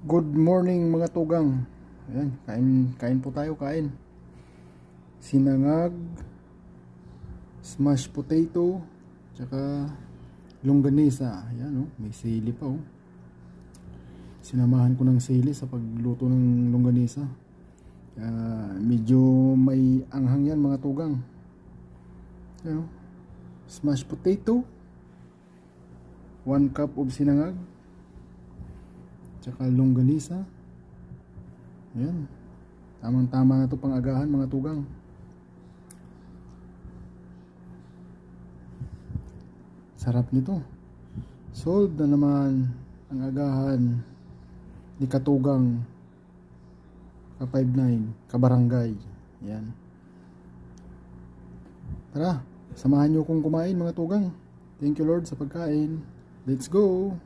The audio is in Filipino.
Good morning mga tugang. Ayan, kain po tayo, kain. Sinangag, smashed potato, tsaka longganisa. Ayan, oh, may sili pa, oh. Sinamahan ko ng sili sa pagluto ng longganisa. Medyo may anghang yan mga tugang. Ayan, oh. Smashed potato, 1 cup of sinangag, tsaka longganisa. Ayan, tamang tama na to pang agahan mga tugang. Sarap nito. Solved na naman ang agahan ni Katugang ka-59 kabarangay. Ayan, tara, samahan nyo kong kumain mga tugang. Thank you Lord sa pagkain. Let's go.